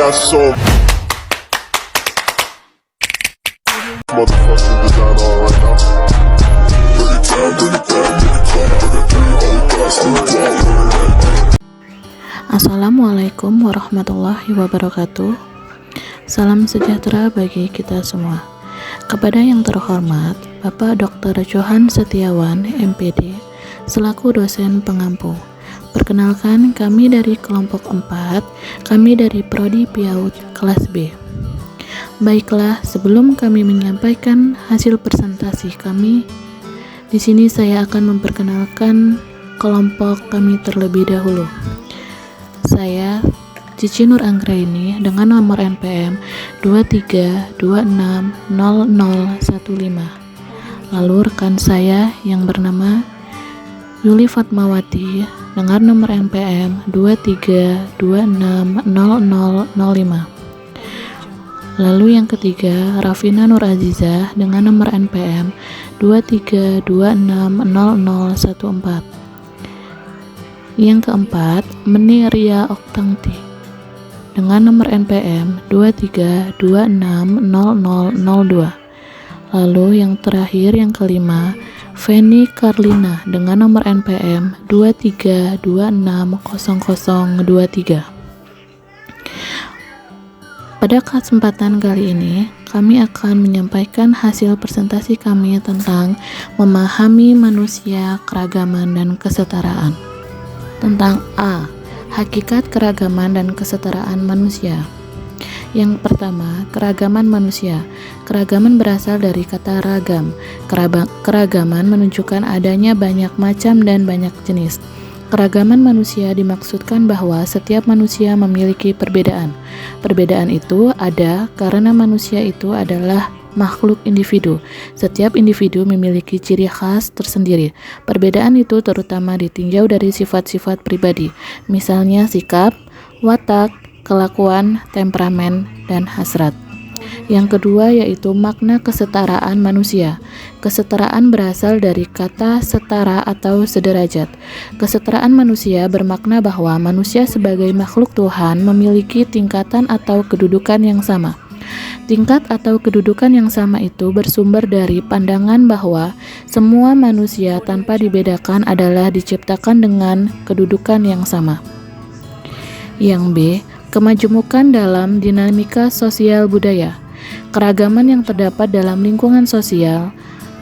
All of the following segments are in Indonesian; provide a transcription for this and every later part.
my soul. Motherfucking design all right now. Bring it down, bring it down, make it clap. I got 3 old guys to the wall. Assalamualaikum warahmatullahi wabarakatuh. Salam sejahtera bagi kita semua. Kepada yang terhormat Bapak Dr. Johan Setiawan, MPD, selaku dosen pengampu. Perkenalkan, kami dari kelompok 4, kami dari Prodi PIAUD kelas B. Baiklah, sebelum kami menyampaikan hasil presentasi kami, di sini saya akan memperkenalkan kelompok kami terlebih dahulu. Saya Cici Nur Anggraini dengan nomor NPM 23260015. Lalu rekan saya yang bernama Yuli Fatmawati dengan nomor NPM 23260005. Lalu yang ketiga Rafina Nur Azizah dengan nomor NPM 23260014. Yang keempat, Meni Ria Oktangti dengan nomor NPM 23260002. Lalu yang terakhir, yang kelima, Feni Karlina dengan nomor NPM 23260023. Pada kesempatan kali ini, kami akan menyampaikan hasil presentasi kami tentang memahami manusia, keragaman, dan kesetaraan. Tentang A. Hakikat keragaman dan kesetaraan manusia. Yang pertama, keragaman manusia. Keragaman berasal dari kata ragam. Keragaman menunjukkan adanya banyak macam dan banyak jenis. Keragaman manusia dimaksudkan bahwa setiap manusia memiliki perbedaan. Perbedaan itu ada karena manusia itu adalah makhluk individu. Setiap individu memiliki ciri khas tersendiri. Perbedaan itu terutama ditinjau dari sifat-sifat pribadi, misalnya sikap, watak, kelakuan, temperamen, dan hasrat. Yang kedua yaitu makna kesetaraan manusia. Kesetaraan berasal dari kata setara atau sederajat. Kesetaraan manusia bermakna bahwa manusia sebagai makhluk Tuhan memiliki tingkatan atau kedudukan yang sama. Tingkat atau kedudukan yang sama itu bersumber dari pandangan bahwa semua manusia tanpa dibedakan adalah diciptakan dengan kedudukan yang sama. Yang B. Kemajemukan dalam dinamika sosial budaya. Keragaman yang terdapat dalam lingkungan sosial,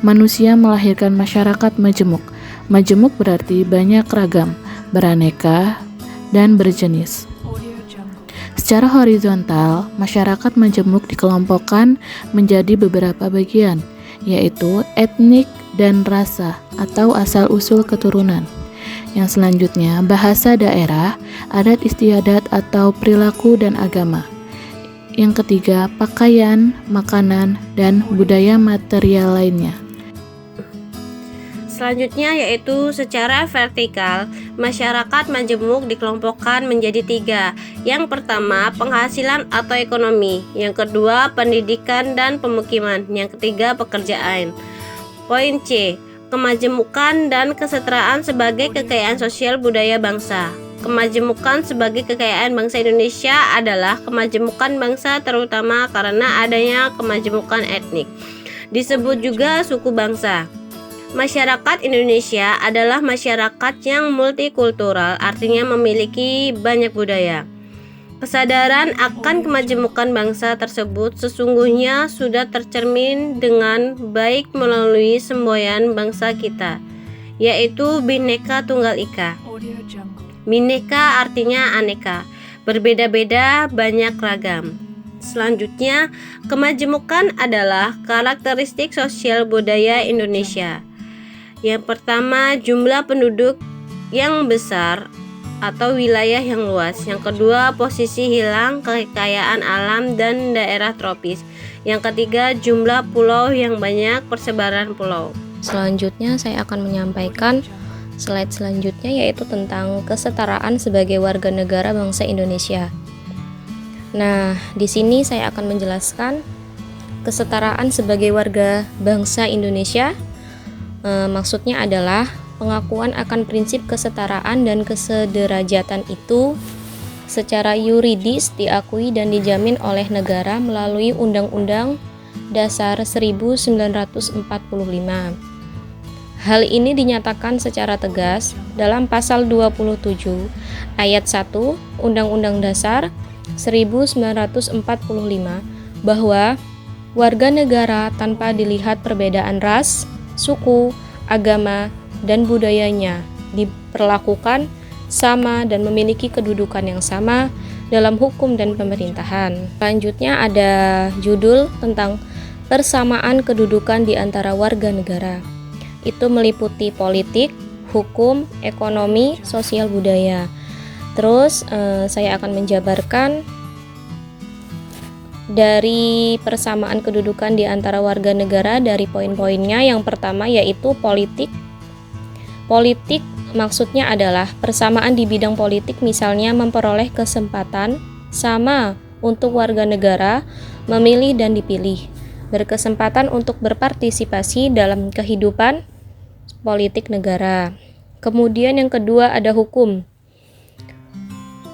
manusia melahirkan masyarakat majemuk. Majemuk berarti banyak ragam, beraneka, dan berjenis. Secara horizontal, masyarakat majemuk dikelompokkan menjadi beberapa bagian, yaitu etnik dan rasa atau asal-usul keturunan. Yang selanjutnya, bahasa daerah, adat istiadat atau perilaku dan agama. Yang ketiga, pakaian, makanan, dan budaya material lainnya. Selanjutnya yaitu secara vertikal, masyarakat majemuk dikelompokkan menjadi 3. Yang pertama, penghasilan atau ekonomi. Yang kedua, pendidikan dan pemukiman. Yang ketiga, pekerjaan. Poin C. Kemajemukan dan kesetaraan sebagai kekayaan sosial budaya bangsa. Kemajemukan sebagai kekayaan bangsa Indonesia adalah kemajemukan bangsa terutama karena adanya kemajemukan etnik. Disebut juga suku bangsa. Masyarakat Indonesia adalah masyarakat yang multikultural, artinya memiliki banyak budaya. Kesadaran akan kemajemukan bangsa tersebut sesungguhnya sudah tercermin dengan baik melalui semboyan bangsa kita, yaitu Bhinneka Tunggal Ika. Bhinneka artinya aneka, berbeda-beda, banyak ragam. Selanjutnya, kemajemukan adalah karakteristik sosial budaya Indonesia. Yang pertama, jumlah penduduk yang besar atau wilayah yang luas. Yang kedua, posisi hilang, kekayaan alam dan daerah tropis. Yang ketiga, jumlah pulau yang banyak, persebaran pulau. Selanjutnya saya akan menyampaikan slide selanjutnya, yaitu tentang kesetaraan sebagai warga negara bangsa Indonesia. Nah, di sini saya akan menjelaskan kesetaraan sebagai warga bangsa Indonesia. Maksudnya adalah pengakuan akan prinsip kesetaraan dan kesederajatan itu secara yuridis diakui dan dijamin oleh negara melalui Undang-Undang Dasar 1945. Hal ini dinyatakan secara tegas dalam pasal 27 ayat 1 Undang-Undang Dasar 1945 bahwa warga negara tanpa dilihat perbedaan ras, suku, agama, dan budayanya diperlakukan sama dan memiliki kedudukan yang sama dalam hukum dan pemerintahan. Selanjutnya ada judul tentang persamaan kedudukan di antara warga negara. Itu meliputi politik, hukum, ekonomi, sosial, budaya. Terus saya akan menjabarkan dari persamaan kedudukan di antara warga negara dari poin-poinnya. Yang pertama yaitu politik. Politik maksudnya adalah persamaan di bidang politik, misalnya memperoleh kesempatan sama untuk warga negara memilih dan dipilih, berkesempatan untuk berpartisipasi dalam kehidupan politik negara. Kemudian yang kedua ada hukum.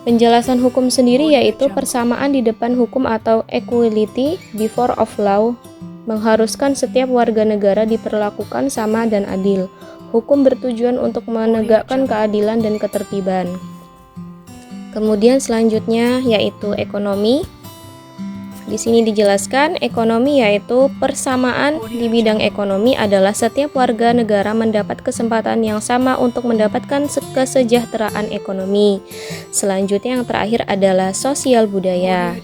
Penjelasan hukum sendiri yaitu persamaan di depan hukum atau equality before of law, mengharuskan setiap warga negara diperlakukan sama dan adil. Hukum bertujuan untuk menegakkan keadilan dan ketertiban. Kemudian selanjutnya yaitu ekonomi. Di sini dijelaskan ekonomi yaitu persamaan di bidang ekonomi adalah setiap warga negara mendapat kesempatan yang sama untuk mendapatkan kesejahteraan ekonomi. Selanjutnya yang terakhir adalah sosial budaya.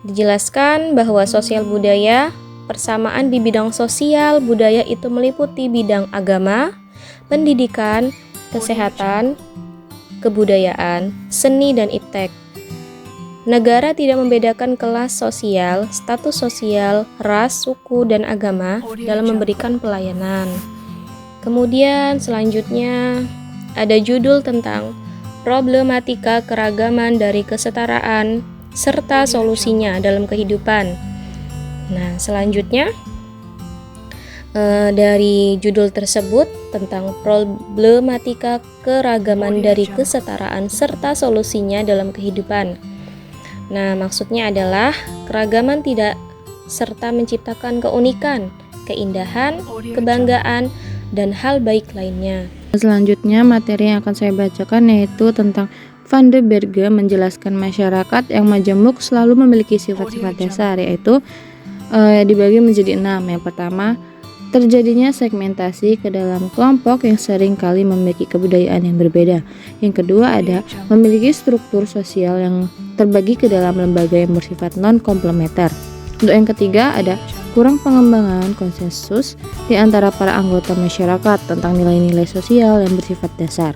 Dijelaskan bahwa sosial budaya, persamaan di bidang sosial budaya itu meliputi bidang agama, pendidikan, kesehatan, kebudayaan, seni, dan iptek. Negara tidak membedakan kelas sosial, status sosial, ras, suku, dan agama dalam memberikan pelayanan. Kemudian selanjutnya ada judul tentang problematika keragaman dari kesetaraan serta solusinya dalam kehidupan. Nah, selanjutnya dari judul tersebut tentang problematika keragaman dari kesetaraan serta solusinya dalam kehidupan. Nah, maksudnya adalah keragaman tidak serta menciptakan keunikan, keindahan, kebanggaan, dan hal baik lainnya. Selanjutnya materi yang akan saya bacakan yaitu tentang Van de Berge menjelaskan masyarakat yang majemuk selalu memiliki sifat-sifat dasar, yaitu dibagi menjadi 6. Yang pertama, terjadinya segmentasi ke dalam kelompok yang sering kali memiliki kebudayaan yang berbeda. Yang kedua ada memiliki struktur sosial yang terbagi ke dalam lembaga yang bersifat non-komplementer. Untuk yang ketiga ada kurang pengembangan konsensus di antara para anggota masyarakat tentang nilai-nilai sosial yang bersifat dasar.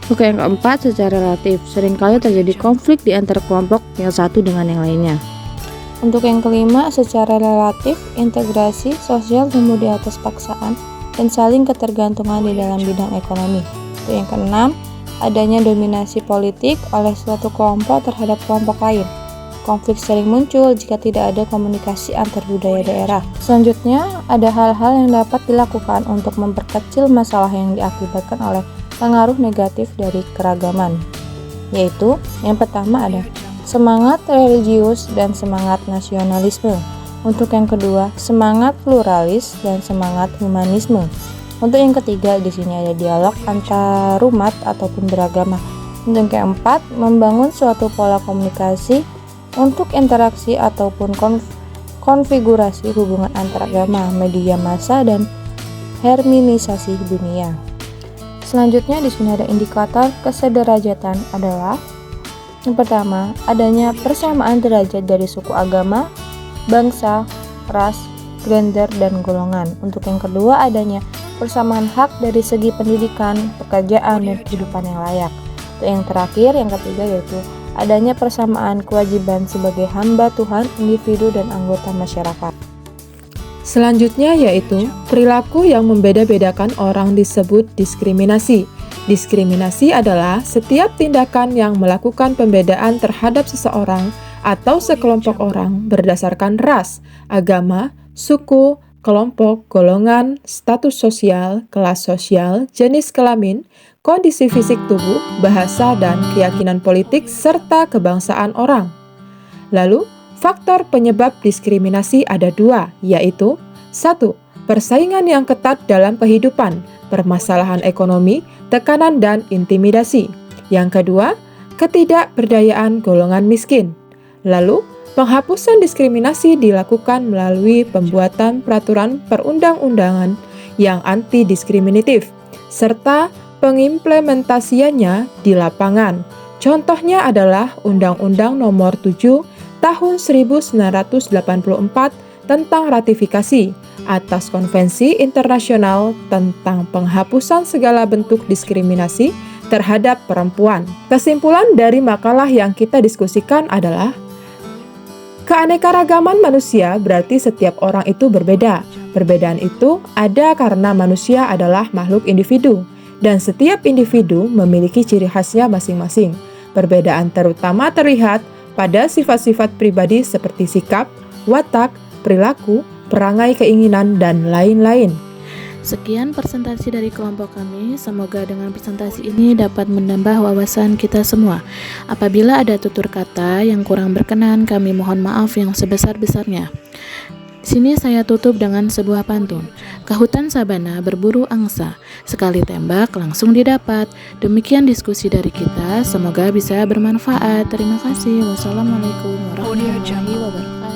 Untuk yang keempat, secara relatif seringkali terjadi konflik di antara kelompok yang satu dengan yang lainnya. Untuk yang kelima, secara relatif integrasi sosial tumbuh di atas paksaan dan saling ketergantungan di dalam bidang ekonomi. Untuk yang keenam, adanya dominasi politik oleh suatu kelompok terhadap kelompok lain. Konflik sering muncul jika tidak ada komunikasi antar budaya daerah. Selanjutnya, ada hal-hal yang dapat dilakukan untuk memperkecil masalah yang diakibatkan oleh pengaruh negatif dari keragaman, yaitu yang pertama ada semangat religius dan semangat nasionalisme. Untuk yang kedua, semangat pluralis dan semangat humanisme. Untuk yang ketiga, di sini ada dialog antarumat ataupun beragama. Untuk yang keempat, membangun suatu pola komunikasi untuk interaksi ataupun konfigurasi hubungan antaragama, media massa, dan hermenisasi dunia. Selanjutnya di sini ada indikator kesederajatan adalah yang pertama, adanya persamaan derajat dari suku, agama, bangsa, ras, gender, dan golongan. Untuk yang kedua, adanya persamaan hak dari segi pendidikan, pekerjaan, dan kehidupan yang layak. Untuk yang terakhir, yang ketiga yaitu adanya persamaan kewajiban sebagai hamba Tuhan, individu, dan anggota masyarakat. Selanjutnya yaitu perilaku yang membeda-bedakan orang disebut diskriminasi. Diskriminasi adalah setiap tindakan yang melakukan pembedaan terhadap seseorang atau sekelompok orang berdasarkan ras, agama, suku, kelompok, golongan, status sosial, kelas sosial, jenis kelamin, kondisi fisik tubuh, bahasa, dan keyakinan politik, serta kebangsaan orang. Lalu, faktor penyebab diskriminasi ada dua, yaitu 1. Persaingan yang ketat dalam kehidupan, permasalahan ekonomi, tekanan, dan intimidasi. Yang kedua, ketidakberdayaan golongan miskin. Lalu, penghapusan diskriminasi dilakukan melalui pembuatan peraturan perundang-undangan yang anti-diskriminatif, serta pengimplementasiannya di lapangan. Contohnya adalah Undang-Undang Nomor 7 Tahun 1984 tentang ratifikasi atas Konvensi Internasional tentang penghapusan segala bentuk diskriminasi terhadap perempuan. Kesimpulan dari makalah yang kita diskusikan adalah keanekaragaman manusia berarti setiap orang itu berbeda. Perbedaan itu ada karena manusia adalah makhluk individu, dan setiap individu memiliki ciri khasnya masing-masing. Perbedaan terutama terlihat pada sifat-sifat pribadi seperti sikap, watak, perilaku, perangai keinginan, dan lain-lain. Sekian presentasi dari kelompok kami. Semoga dengan presentasi ini dapat menambah wawasan kita semua. Apabila ada tutur kata yang kurang berkenan, kami mohon maaf yang sebesar-besarnya. Sini saya tutup dengan sebuah pantun. Ke hutan sabana berburu angsa, sekali tembak langsung didapat. Demikian diskusi dari kita, semoga bisa bermanfaat. Terima kasih. Wassalamualaikum warahmatullahi wabarakatuh.